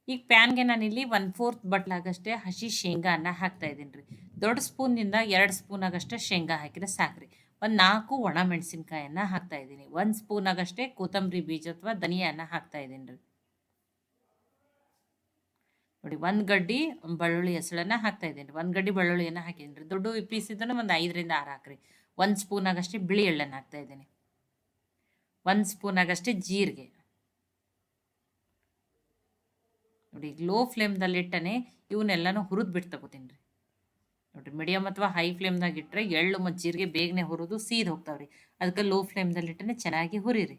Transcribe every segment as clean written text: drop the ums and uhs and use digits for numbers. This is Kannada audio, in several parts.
ಈಗ ಪ್ಯಾನ್ಗೆ ನಾನಿಲ್ಲಿ 1/4 ಬಟ್ಲಾಗಷ್ಟೇ ಹಸಿ ಶೇಂಗಾನ ಹಾಕ್ತಾ ಇದ್ದೀನಿ ರೀ. ದೊಡ್ಡ ಸ್ಪೂನ್ನಿಂದ 2 ಸ್ಪೂನ್ ಆಗಷ್ಟೇ ಶೇಂಗಾ ಹಾಕಿದ್ರೆ ಸಾಕ್ರಿ. ಒಂದು 4 ಒಣ ಮೆಣಸಿನ್ಕಾಯನ್ನ ಹಾಕ್ತಾ ಇದ್ದೀನಿ. 1 ಸ್ಪೂನ್ ಆಗಷ್ಟೇ ಕೊತ್ತಂಬರಿ ಬೀಜ ಅಥವಾ ಧನಿಯಾನ ಹಾಕ್ತಾ ಇದ್ದೀನಿ ರೀ. ನೋಡಿ 1 ಗಡ್ಡಿ ಬೆಳ್ಳುಳ್ಳಿ ಹೆಸಳನ್ನ ಹಾಕ್ತಾ ಇದ್ದೀನಿ. 1 ಗಡ್ಡಿ ಬೆಳ್ಳುಳ್ಳಿಯನ್ನು ಹಾಕಿದ್ದೀನಿ ರೀ. ದೊಡ್ಡ ಪೀಸ್ ಇದ್ದನ್ನು ಒಂದು 5ರಿಂದ 6 ಹಾಕ್ರಿ. 1 ಸ್ಪೂನ್ ಆಗಷ್ಟೇ ಬಿಳಿ ಎಳ್ಳನ್ನು ಹಾಕ್ತಾ ಇದ್ದೀನಿ. 1 ಸ್ಪೂನ್ ಆಗಷ್ಟೇ ಜೀರಿಗೆ. ನೋಡಿ ಲೋ ಫ್ಲೇಮ್ದಲ್ಲಿಟ್ಟನೆ ಇವನ್ನೆಲ್ಲನೂ ಹುರಿದು ಬಿಟ್ಟು ತಗೋತೀನಿ ರೀ. ನೋಡಿರಿ ಮೀಡಿಯಮ್ ಅಥವಾ ಹೈ ಫ್ಲೇಮ್ದಾಗ ಇಟ್ಟರೆ ಎಳ್ಳು ಮತ್ತು ಜೀರಿಗೆ ಬೇಗನೆ ಹುರಿದು ಸೀದ್ ಹೋಗ್ತಾವ್ರಿ. ಅದಕ್ಕೆ ಲೋ ಫ್ಲೇಮ್ದಲ್ಲಿಟ್ಟನೆ ಚೆನ್ನಾಗಿ ಹುರಿರಿ.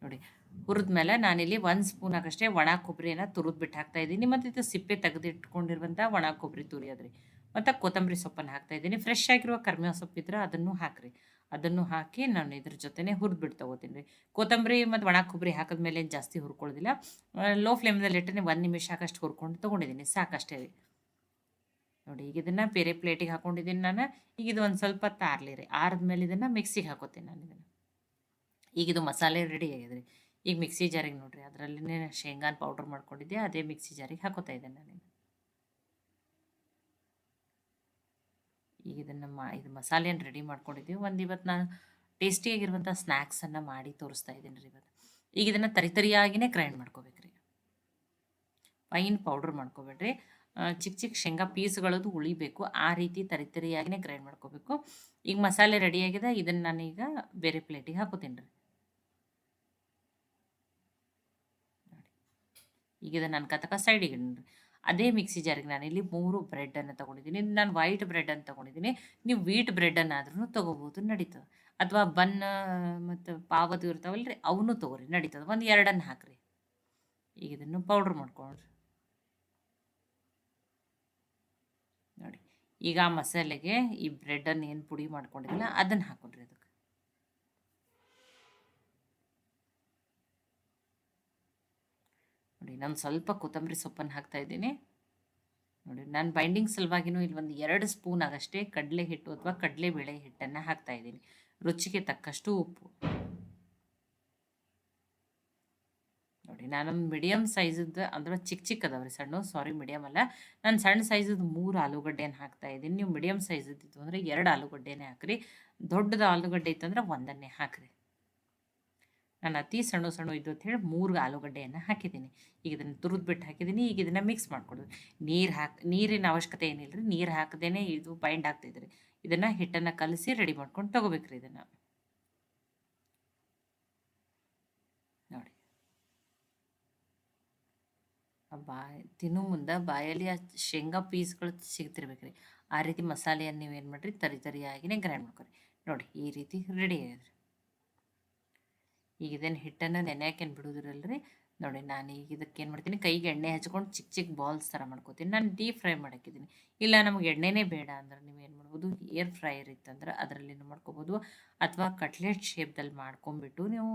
ನೋಡಿ ಹುರಿದ್ಮೇಲೆ ನಾನಿಲ್ಲಿ 1 ಸ್ಪೂನ್ ಆಗಷ್ಟೇ ಒಣ ಕೊಬ್ಬರಿಯನ್ನು ತುರಿದು ಬಿಟ್ಟು ಹಾಕ್ತಾ ಇದ್ದೀನಿ. ಮತ್ತು ಇದು ಸಿಪ್ಪೆ ತೆಗೆದಿಟ್ಕೊಂಡಿರುವಂಥ ಒಣ ಕೊಬ್ಬರಿ ತುರಿಯೋದ್ರಿ. ಮತ್ತು ಕೊತ್ತಂಬರಿ ಸೊಪ್ಪನ್ನು ಹಾಕ್ತಾ ಇದ್ದೀನಿ. ಫ್ರೆಶ್ ಆಗಿರುವ ಕರಿಬೇವು ಸೊಪ್ಪಿದ್ರೆ ಅದನ್ನು ಹಾಕಿರಿ. ಅದನ್ನು ಹಾಕಿ ನಾನು ಇದ್ರ ಜೊತೆನೇ ಹುರಿದ್ಬಿಟ್ಟು ತೊಗೋತೀನಿ ರೀ. ಕೊತ್ತಂಬರಿ ಮತ್ತು ಒಣ ಕೊಬ್ಬರಿ ಹಾಕಿದ್ಮೇಲೆ ಏನು ಜಾಸ್ತಿ ಹುರ್ಕೊಳ್ಳೋದಿಲ್ಲ. ಲೋ ಫ್ಲೇಮ್ದಲ್ಲಿ ಇಟ್ಟರೆ 1 ನಿಮಿಷ ಆಗಷ್ಟು ಹುರ್ಕೊಂಡು ತೊಗೊಂಡಿದ್ದೀನಿ, ಸಾಕಷ್ಟೇ ರೀ. ನೋಡಿ ಈಗ ಇದನ್ನು ಬೇರೆ ಪ್ಲೇಟಿಗೆ ಹಾಕ್ಕೊಂಡಿದ್ದೀನಿ ನಾನು. ಈಗ ಇದು ಒಂದು ಸ್ವಲ್ಪ ತಾರ್ಲಿ ರೀ. ಆರಿದ್ಮೇಲೆ ಇದನ್ನು ಮಿಕ್ಸಿಗೆ ಹಾಕೋತೀನಿ ನಾನು ಇದನ್ನು. ಈಗ ಇದು ಮಸಾಲೆ ರೆಡಿ ಆಗಿದೆ ರೀ. ಈಗ ಮಿಕ್ಸಿ ಜಾರಿಗೆ ನೋಡಿರಿ ಅದರಲ್ಲೇ ಶೇಂಗಾನ ಪೌಡ್ರ್ ಮಾಡ್ಕೊಂಡಿದ್ದೆ, ಅದೇ ಮಿಕ್ಸಿ ಜಾರಿಗೆ ಹಾಕೋತಾ ಇದ್ದೇನೆ ನಾನು. ಈಗ ಇದನ್ನು ಇದು ಮಸಾಲೆಯನ್ನು ರೆಡಿ ಮಾಡ್ಕೊಂಡಿದ್ದೀವಿ. ಇವತ್ತು ನಾನು ಟೇಸ್ಟಿಯಾಗಿರುವಂಥ ಸ್ನ್ಯಾಕ್ಸನ್ನು ಮಾಡಿ ತೋರಿಸ್ತಾ ಇದ್ದೀನಿ ರೀ ಇವತ್ತು. ಈಗ ಇದನ್ನು ತರಿಯಾಗಿಯೇ ಗ್ರೈಂಡ್ ಮಾಡ್ಕೋಬೇಕ್ರಿ. ಫೈನ್ ಪೌಡ್ರ್ ಮಾಡ್ಕೋಬೇಡ್ರಿ. ಚಿಕ್ಕ ಚಿಕ್ಕ ಶೇಂಗಾ ಪೀಸ್ಗಳದ್ದು ಉಳಿಬೇಕು, ಆ ರೀತಿ ತರಿಯಾಗಿಯೇ ಗ್ರೈಂಡ್ ಮಾಡ್ಕೋಬೇಕು. ಈಗ ಮಸಾಲೆ ರೆಡಿಯಾಗಿದೆ. ಇದನ್ನು ನಾನೀಗ ಬೇರೆ ಪ್ಲೇಟಿಗೆ ಹಾಕೋತೀನಿ ರೀ. ನೋಡಿ ಈಗ ಇದನ್ನು ನಾನು ಕತಕ ಸೈಡಿಗೆ ಇಡ್ರಿ. ಅದೇ ಮಿಕ್ಸಿ ಜಾರಿಗೆ ನಾನಿಲ್ಲಿ 3 ಬ್ರೆಡ್ಡನ್ನು ತೊಗೊಂಡಿದ್ದೀನಿ. ನಾನು ವೈಟ್ ಬ್ರೆಡನ್ನು ತೊಗೊಂಡಿದ್ದೀನಿ. ನೀವು ವೀಟ್ ಬ್ರೆಡ್ಡನ್ನಾದ್ರೂ ತೊಗೋಬೋದು, ನಡೀತದೆ. ಅಥವಾ ಬನ್ ಮತ್ತು ಪಾವದು ಇರ್ತಾವಲ್ಲ ರೀ, ಅವನ್ನೂ ತೊಗೊರಿ, ನಡೀತದೆ. ಒಂದು 2 ಹಾಕಿರಿ. ಈಗ ಇದನ್ನು ಪೌಡ್ರ್ ಮಾಡ್ಕೊಳ್ರಿ. ನೋಡಿ ಈಗ ಆ ಮಸಾಲೆಗೆ ಈ ಬ್ರೆಡ್ಡನ್ನು ಏನು ಪುಡಿ ಮಾಡ್ಕೊಂಡಿರಲ್ಲ ಅದನ್ನು ಹಾಕೊಂಡ್ರಿ ಅದಕ್ಕೆ. ನೋಡಿ ನಾನು ಸ್ವಲ್ಪ ಕೊತ್ತಂಬರಿ ಸೊಪ್ಪನ್ನು ಹಾಕ್ತಾ ಇದ್ದೀನಿ. ನೋಡಿ ನಾನು ಬೈಂಡಿಂಗ್ ಸಲುವಾಗಿನೂ ಇಲ್ಲಿ ಒಂದು 2 ಸ್ಪೂನ್ ಆಗಷ್ಟೇ ಕಡಲೆ ಹಿಟ್ಟು ಅಥವಾ ಕಡಲೆಬೇಳೆ ಹಿಟ್ಟನ್ನು ಹಾಕ್ತಾ ಇದ್ದೀನಿ. ರುಚಿಗೆ ತಕ್ಕಷ್ಟು ಉಪ್ಪು. ನೋಡಿ ನಾನೊಂದು ಮೀಡಿಯಮ್ ಸೈಜದ್ದು ಅಂದ್ರೆ ಚಿಕ್ಕ ಅದಾವ್ರಿ, ಸಣ್ಣ ಮೀಡಿಯಮ್ ಅಲ್ಲ. ನಾನು ಸಣ್ಣ ಸೈಜದ್ದು 3 ಆಲೂಗಡ್ಡೆಯನ್ನು ಹಾಕ್ತಾ ಇದ್ದೀನಿ. ನೀವು ಮೀಡಿಯಮ್ ಸೈಜದ್ದು ಅಂದರೆ 2 ಆಲೂಗಡ್ಡೆನೇ ಹಾಕಿರಿ. ದೊಡ್ಡದು ಆಲೂಗಡ್ಡೆ ಇತ್ತಂದ್ರೆ 1 ಹಾಕಿರಿ. ನಾನು ಅತಿ ಸಣ್ಣ ಇದ್ದು ಅಂತ ಹೇಳಿ 3 ಆಲೂಗಡ್ಡೆಯನ್ನು ಹಾಕಿದ್ದೀನಿ. ಈಗ ಇದನ್ನು ತುರಿದ್ಬಿಟ್ಟು ಹಾಕಿದ್ದೀನಿ. ಈಗ ಇದನ್ನು ಮಿಕ್ಸ್ ಮಾಡ್ಕೊಡೋದು. ನೀರಿನ ಅವಶ್ಯಕತೆ ಏನಿಲ್ಲ ರೀ. ನೀರು ಹಾಕದೇನೆ ಇದು ಬೈಂಡ್ ಆಗ್ತಿದ್ರಿ. ಇದನ್ನು ಹಿಟ್ಟನ್ನು ಕಲಸಿ ರೆಡಿ ಮಾಡ್ಕೊಂಡು ತೊಗೋಬೇಕ್ರಿ ಇದನ್ನು. ನೋಡಿ ತಿನ್ನೋ ಮುಂದೆ ಬಾಯಲ್ಲಿ ಆ ಶೇಂಗಾ ಪೀಸ್ಗಳು ಸಿಗ್ತಿರ್ಬೇಕ್ರಿ. ಆ ರೀತಿ ಮಸಾಲೆಯನ್ನು ನೀವೇನು ಮಾಡಿರಿ ತರಿಯಾಗಿನೇ ಗ್ರೈಂಡ್ ಮಾಡ್ಕೊರಿ. ನೋಡಿ ಈ ರೀತಿ ರೆಡಿ ಆಗಿದೆ. ಈಗ ಇದನ್ನು ಹಿಟ್ಟನ್ನು ನೆನೆಯಾಕೇನು ಬಿಡೋದಿರಲ್ರಿ. ನೋಡಿ ನಾನು ಈಗ ಇದಕ್ಕೆ ಏನು ಮಾಡ್ತೀನಿ, ಕೈಗೆ ಎಣ್ಣೆ ಹಚ್ಕೊಂಡು ಚಿಕ್ಕ ಬಾಲ್ಸ್ ಥರ ಮಾಡ್ಕೋತೀನಿ. ನಾನು ಡೀಪ್ ಫ್ರೈ ಮಾಡಾಕಿದ್ದೀನಿ. ಇಲ್ಲ ನಮಗೆ ಎಣ್ಣೆನೇ ಬೇಡ ಅಂದ್ರೆ ನೀವೇನು ಮಾಡ್ಬೋದು, ಏರ್ ಫ್ರೈಯರ್ ಇತ್ತಂದ್ರೆ ಅದರಲ್ಲಿನೂ ಮಾಡ್ಕೋಬೋದು. ಅಥವಾ ಕಟ್ಲೆಟ್ ಶೇಪ್ದಲ್ಲಿ ಮಾಡ್ಕೊಂಬಿಟ್ಟು ನೀವು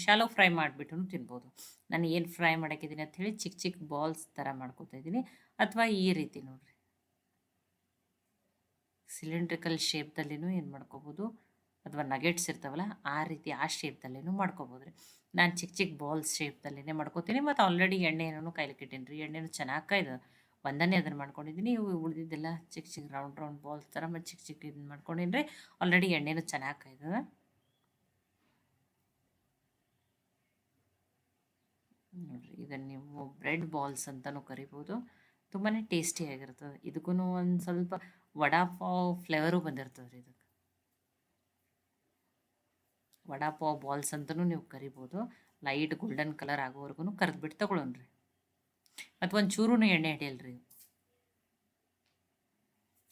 ಶಾಲೋ ಫ್ರೈ ಮಾಡಿಬಿಟ್ಟು ತಿನ್ಬೋದು. ನಾನು ಏನು ಫ್ರೈ ಮಾಡಾಕಿದ್ದೀನಿ ಅಂತ ಹೇಳಿ ಚಿಕ್ಕ ಬಾಲ್ಸ್ ಥರ ಮಾಡ್ಕೋತಾ ಇದ್ದೀನಿ. ಅಥವಾ ಈ ರೀತಿ ನೋಡಿರಿ ಸಿಲಿಂಡ್ರಿಕಲ್ ಶೇಪ್ದಲ್ಲಿನೂ ಏನು ಮಾಡ್ಕೋಬೋದು, ಅಥವಾ ನಗೆಟ್ಸ್ ಇರ್ತಾವಲ್ಲ ಆ ರೀತಿ ಆ ಶೇಪ್ದಲ್ಲೇನು ಮಾಡ್ಕೋಬೋದು ರೀ. ನಾನು ಚಿಕ್ಕ ಬಾಲ್ಸ್ ಶೇಪ್ದಲ್ಲೇ ಮಾಡ್ಕೋತೀನಿ. ಮತ್ತು ಆಲ್ರೆಡಿ ಎಣ್ಣೆನೂ ಕಾಯ್ಲಿಕ್ಕಿಟ್ಟೀನಿ ರೀ. ಎಣ್ಣೆನೂ ಚೆನ್ನಾಗಿ ಕಾಯ್ದು ಒಂದನೇ ಅದನ್ನು ಮಾಡ್ಕೊಂಡಿದ್ದೀನಿ. ಇವು ಉಳಿದಿದ್ದೆಲ್ಲ ಚಿಕ್ಕ ರೌಂಡ್ ಬಾಲ್ಸ್ ಥರ ಮತ್ತು ಚಿಕ್ಕ ಇದನ್ನು ಮಾಡ್ಕೊಂಡಿನಿ ರೀ. ಆಲ್ರೆಡಿ ಎಣ್ಣೆನೂ ಚೆನ್ನಾಗಿ ಕಾಯ್ದು. ನೋಡಿರಿ ಇದನ್ನು ನೀವು ಬ್ರೆಡ್ ಬಾಲ್ಸ್ ಅಂತಲೂ ಕರಿಬೋದು. ತುಂಬಾ ಟೇಸ್ಟಿಯಾಗಿರ್ತದೆ. ಇದಕ್ಕೂ ಒಂದು ಸ್ವಲ್ಪ ವಡಾಪಾವ್ ಫ್ಲೇವರು ಬಂದಿರ್ತದೆ ರೀ. ಇದಕ್ಕೆ ವಡಾಪಾವ್ ಬಾಲ್ಸ್ ಅಂತಲೂ ನೀವು ಕರಿಬೋದು. ಲೈಟ್ ಗೋಲ್ಡನ್ ಕಲರ್ ಆಗೋವರೆಗೂ ಕರೆದ್ಬಿಟ್ಟು ತೊಗೊಳೋಣ್ರಿ. ಮತ್ತು ಒಂದು ಚೂರೂ ಎಣ್ಣೆ ಹಿಡಿಯಲ್ರಿ.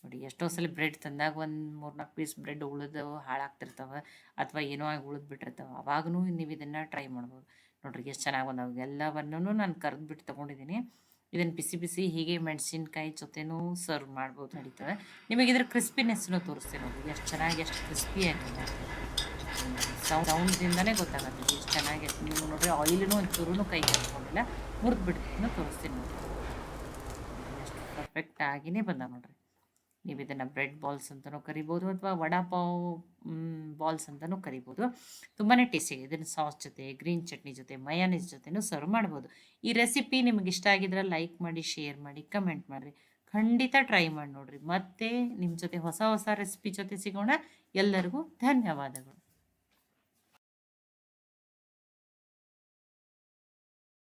ನೋಡಿ ಎಷ್ಟೋ ಸಲ ಬ್ರೆಡ್ ತಂದಾಗ ಒಂದು 3-4 ಪೀಸ್ ಬ್ರೆಡ್ ಉಳಿದು ಹಾಳಾಗ್ತಿರ್ತಾವೆ, ಅಥವಾ ಏನೋ ಆಗಿ ಉಳಿದ್ಬಿಟ್ಟಿರ್ತಾವೆ. ಅವಾಗೂ ನೀವು ಇದನ್ನು ಟ್ರೈ ಮಾಡ್ಬೋದು. ನೋಡ್ರಿ ಎಷ್ಟು ಚೆನ್ನಾಗಿ ಬಂದಾವೆ. ಎಲ್ಲವನ್ನೂ ನಾನು ಕರೆದ್ಬಿಟ್ಟು ತೊಗೊಂಡಿದ್ದೀನಿ. ಇದನ್ನು ಬಿಸಿ ಹೀಗೆ ಮೆಣಸಿನ್ಕಾಯಿ ಜೊತೆನೂ ಸರ್ವ್ ಮಾಡ್ಬೋದು, ನಡೀತದೆ. ನಿಮಗೆ ಇದ್ರ ಕ್ರಿಸ್ಪಿನೆಸ್ನು ತೋರಿಸ್ತೀನಿ ನೋಡಿ ಎಷ್ಟು ಚೆನ್ನಾಗಿ, ಎಷ್ಟು ಕ್ರಿಸ್ಪಿಯಾಗಿದೆ. ಸೌಂಡ್ದಿಂದನೇ ಗೊತ್ತಾಗುತ್ತೆ ಎಷ್ಟು ಚೆನ್ನಾಗಿ. ನೀವು ನೋಡಿರಿ ಆಯಿಲೂ ಒಂಚೂರು ಕೈ ಕಟ್ಕೊಂಡಿಲ್ಲ, ಮುರಿದ್ಬಿಟ್ಟು ತೋರಿಸ್ತೀನಿ ನೋಡಿ. ಎಷ್ಟು ಪರ್ಫೆಕ್ಟ್ ಆಗಿಯೇ ಬಂದ ನೋಡ್ರಿ. ನೀವು ಇದನ್ನು ಬ್ರೆಡ್ ಬಾಲ್ಸ್ ಅಂತಲೂ ಕರಿಬೋದು ಅಥವಾ ವಡಾಪಾವ್ ಬಾಲ್ಸ್ ಅಂತಲೂ ಕರಿಬೋದು. ತುಂಬಾ ಟೇಸ್ಟಿಯಾಗಿದೆ. ಇದನ್ನು ಸಾಸ್ ಜೊತೆ, ಗ್ರೀನ್ ಚಟ್ನಿ ಜೊತೆ, ಮಯೋನೈಸ್ ಜೊತೆನೂ ಸರ್ವ್ ಮಾಡ್ಬೋದು. ಈ ರೆಸಿಪಿ ನಿಮಗೆ ಇಷ್ಟ ಆಗಿದ್ರೆ ಲೈಕ್ ಮಾಡಿ, ಶೇರ್ ಮಾಡಿ, ಕಮೆಂಟ್ ಮಾಡಿರಿ. ಖಂಡಿತ ಟ್ರೈ ಮಾಡಿ ನೋಡಿರಿ. ಮತ್ತೆ ನಿಮ್ಮ ಜೊತೆ ಹೊಸ ಹೊಸ ರೆಸಿಪಿ ಜೊತೆ ಸಿಗೋಣ. ಎಲ್ಲರಿಗೂ ಧನ್ಯವಾದಗಳು.